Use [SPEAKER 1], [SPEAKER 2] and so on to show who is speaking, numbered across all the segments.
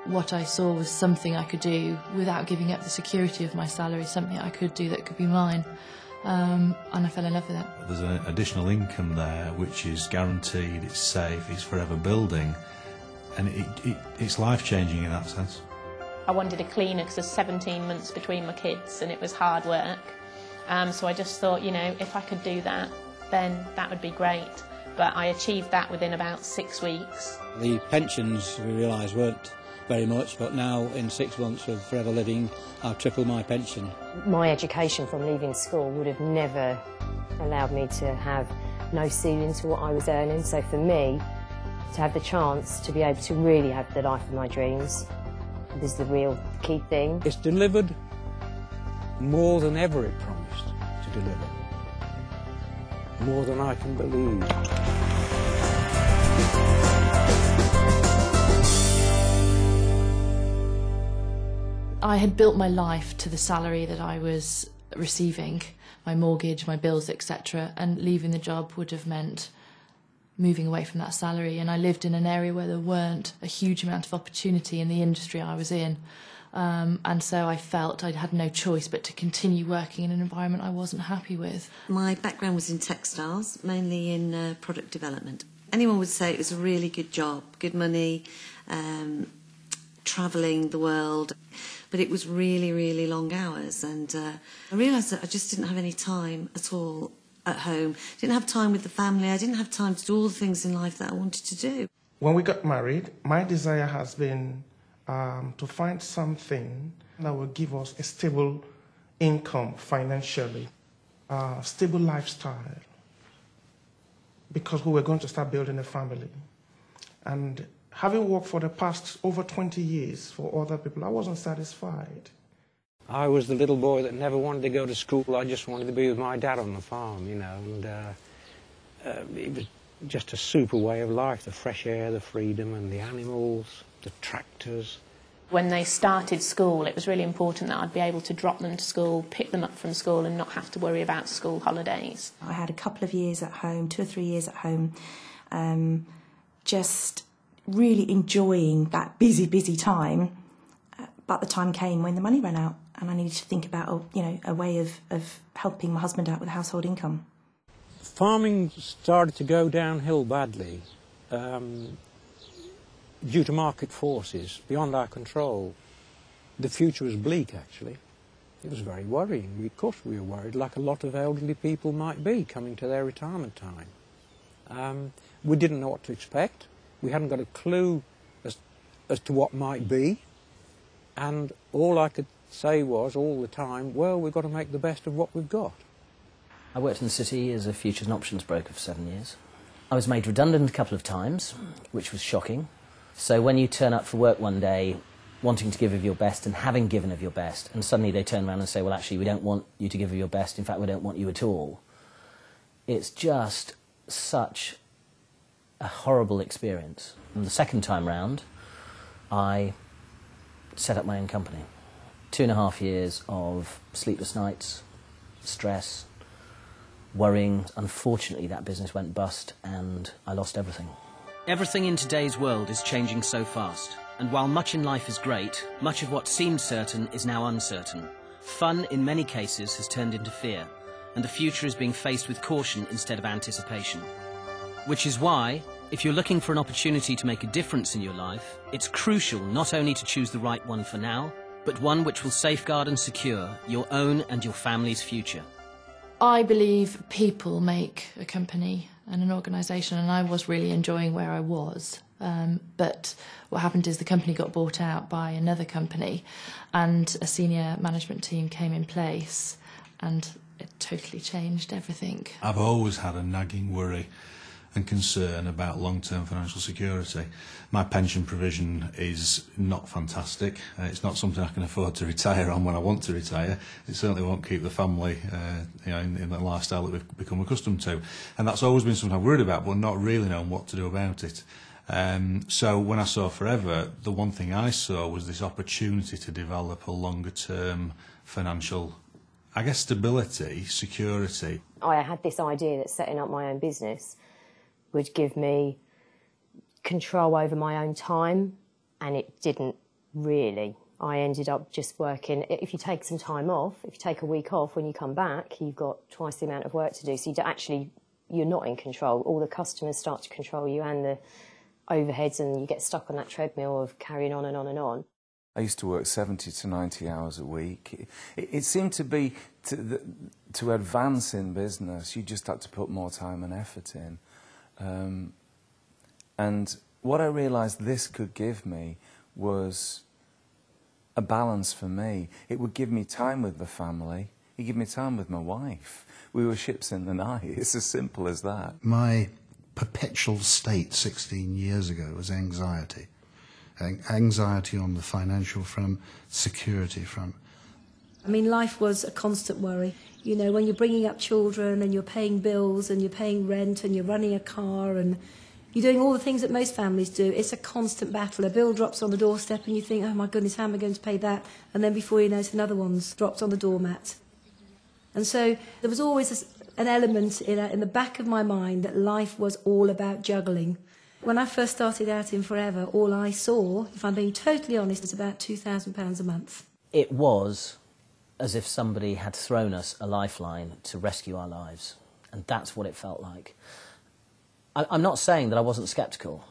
[SPEAKER 1] what I saw was something I could do without giving up the security of my salary, something I could do that could be mine. And I fell in love with it.
[SPEAKER 2] There's an additional income there which is guaranteed, it's safe, it's forever building, and it's life-changing in that sense.
[SPEAKER 3] I wanted a cleaner because there's 17 months between my kids and it was hard work. So I just thought, you know, if I could do that, then that would be great. But I achieved that within about 6 weeks.
[SPEAKER 4] The pensions, we realised, weren't very much, but now in 6 months of Forever Living, I've tripled my pension.
[SPEAKER 5] My education from leaving school would have never allowed me to have no ceiling to what I was earning. So for me, to have the chance to be able to really have the life of my dreams is the real key thing.
[SPEAKER 4] It's delivered more than ever it promised to deliver. More than I can believe.
[SPEAKER 1] I had built my life to the salary that I was receiving, my mortgage, my bills, etc., and leaving the job would have meant moving away from that salary. And I lived in an area where there weren't a huge amount of opportunity in the industry I was in. And so I felt I had no choice but to continue working in an environment I wasn't happy with.
[SPEAKER 6] My background was in textiles, mainly in product development. Anyone would say it was a really good job, good money, travelling the world, but it was really, really long hours. And I realised that I just didn't have any time at all at home. Didn't have time with the family. I didn't have time to do all the things in life that I wanted to do.
[SPEAKER 7] When we got married, my desire has been to find something that will give us a stable income financially, stable lifestyle, because we were going to start building a family. And having worked for the past over 20 years for other people, I wasn't satisfied.
[SPEAKER 4] I was the little boy that never wanted to go to school. I just wanted to be with my dad on the farm, you know, and it was just a super way of life, the fresh air, the freedom and the animals, the tractors.
[SPEAKER 3] When they started school, it was really important that I'd be able to drop them to school, pick them up from school and not have to worry about school holidays.
[SPEAKER 8] I had a couple of years at home, 2 or 3 years at home, just really enjoying that busy time. But the time came when the money ran out and I needed to think about, you know, a way of helping my husband out with household income.
[SPEAKER 4] Farming started to go downhill badly due to market forces beyond our control. The future was bleak, actually. It was very worrying. Of course we were worried, like a lot of elderly people might be coming to their retirement time. We didn't know what to expect. We hadn't got a clue as to what might be. And all I could say was, all the time, well, we've got to make the best of what we've got.
[SPEAKER 9] I worked in the city as a futures and options broker for 7 years. I was made redundant a couple of times, which was shocking. So when you turn up for work one day, wanting to give of your best and having given of your best, and suddenly they turn around and say, well, actually, we don't want you to give of your best, in fact, we don't want you at all. It's just such a horrible experience. And the second time round, I set up my own company. 2.5 years of sleepless nights, stress, worrying. Unfortunately, that business went bust and I lost everything.
[SPEAKER 10] Everything in today's world is changing so fast. And while much in life is great, much of what seemed certain is now uncertain. Fun, in many cases, has turned into fear, and the future is being faced with caution instead of anticipation. Which is why, if you're looking for an opportunity to make a difference in your life, it's crucial not only to choose the right one for now, but one which will safeguard and secure your own and your family's future.
[SPEAKER 1] I believe people make a company and an organisation, and I was really enjoying where I was. But what happened is the company got bought out by another company and a senior management team came in place and it totally changed everything.
[SPEAKER 2] I've always had a nagging worry and concern about long-term financial security. My pension provision is not fantastic. It's not something I can afford to retire on when I want to retire. It certainly won't keep the family in the lifestyle that we've become accustomed to. And that's always been something I've worried about, but not really known what to do about it. So when I saw Forever, the one thing I saw was this opportunity to develop a longer-term financial, I guess, stability, security.
[SPEAKER 5] I had this idea that setting up my own business would give me control over my own time, and it didn't really. I ended up just working, if you take some time off, if you take a week off, when you come back, you've got twice the amount of work to do. So you're not in control. All the customers start to control you and the overheads, and you get stuck on that treadmill of carrying on and on and on.
[SPEAKER 11] I used to work 70 to 90 hours a week. It seemed to be, to advance in business, you just had to put more time and effort in. And what I realised this could give me was a balance for me. It would give me time with the family. It would give me time with my wife. We were ships in the night. It's as simple as that.
[SPEAKER 12] My perpetual state 16 years ago was anxiety. Anxiety on the financial front, security front.
[SPEAKER 13] I mean, life was a constant worry. You know, when you're bringing up children and you're paying bills and you're paying rent and you're running a car and you're doing all the things that most families do, it's a constant battle. A bill drops on the doorstep and you think, oh my goodness, how am I going to pay that? And then before you know it, another one's dropped on the doormat. And so there was always an element in the back of my mind that life was all about juggling. When I first started out in Forever, all I saw, if I'm being totally honest, was about £2,000 a month.
[SPEAKER 9] It was as if somebody had thrown us a lifeline to rescue our lives. And that's what it felt like. I'm not saying that I wasn't sceptical.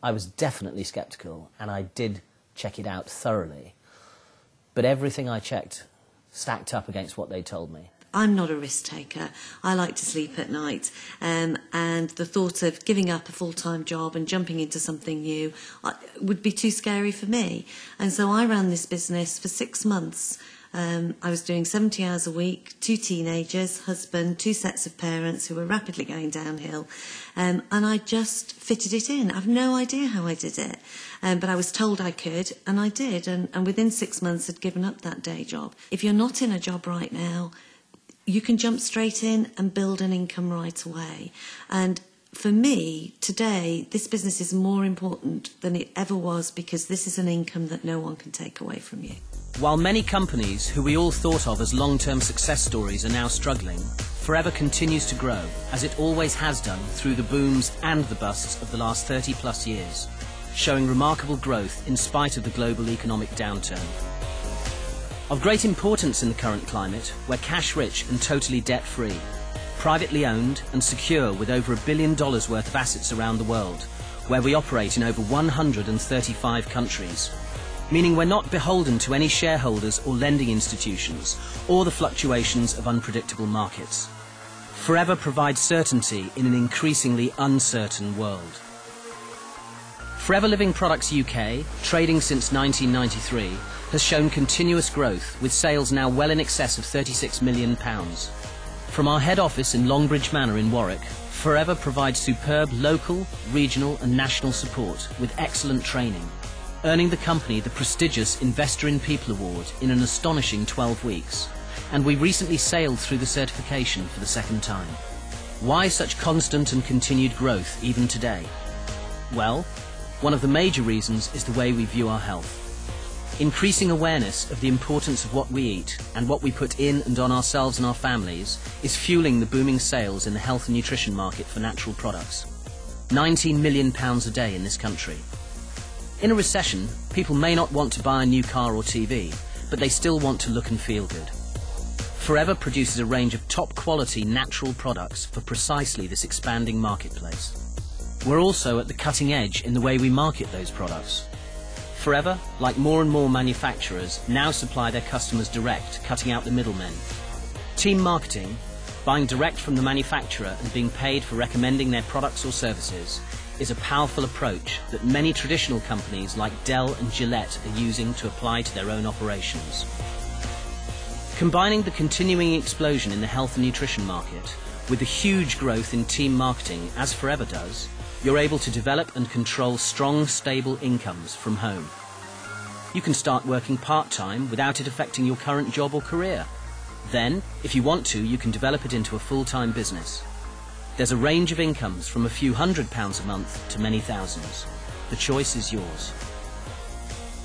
[SPEAKER 9] I was definitely sceptical, and I did check it out thoroughly. But everything I checked stacked up against what they told me.
[SPEAKER 6] I'm not a risk taker. I like to sleep at night, and the thought of giving up a full-time job and jumping into something new would be too scary for me. And so I ran this business for 6 months. I was doing 70 hours a week, 2 teenagers, husband, 2 sets of parents who were rapidly going downhill, and I just fitted it in. I've no idea how I did it, but I was told I could, and I did, and within 6 months had given up that day job. If you're not in a job right now, you can jump straight in and build an income right away. And for me, today, this business is more important than it ever was, because this is an income that no one can take away from you.
[SPEAKER 10] While many companies who we all thought of as long-term success stories are now struggling, Forever continues to grow, as it always has done through the booms and the busts of the last 30-plus years, showing remarkable growth in spite of the global economic downturn. Of great importance in the current climate, we're cash-rich and totally debt-free, privately owned and secure with over $1 billion worth of assets around the world, where we operate in over 135 countries, meaning we're not beholden to any shareholders or lending institutions or the fluctuations of unpredictable markets. Forever provides certainty in an increasingly uncertain world. Forever Living Products UK, trading since 1993, has shown continuous growth, with sales now well in excess of £36 million. From our head office in Longbridge Manor in Warwick, Forever provides superb local, regional and national support with excellent training, earning the company the prestigious Investor in People Award in an astonishing 12 weeks. And we recently sailed through the certification for the 2nd time. Why such constant and continued growth even today? Well, one of the major reasons is the way we view our health. Increasing awareness of the importance of what we eat and what we put in and on ourselves and our families is fueling the booming sales in the health and nutrition market for natural products. £19 million a day in this country. In a recession, people may not want to buy a new car or TV, but they still want to look and feel good. Forever produces a range of top-quality natural products for precisely this expanding marketplace. We're also at the cutting edge in the way we market those products. Forever, like more and more manufacturers, now supply their customers direct, cutting out the middlemen. Team marketing, buying direct from the manufacturer and being paid for recommending their products or services, is a powerful approach that many traditional companies like Dell and Gillette are using to apply to their own operations. Combining the continuing explosion in the health and nutrition market with the huge growth in team marketing, as Forever does, you're able to develop and control strong, stable incomes from home. You can start working part-time without it affecting your current job or career. Then, if you want to, you can develop it into a full-time business. There's a range of incomes from a few £100s a month to many thousands. The choice is yours.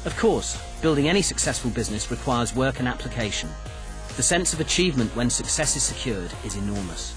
[SPEAKER 10] Of course, building any successful business requires work and application. The sense of achievement when success is secured is enormous.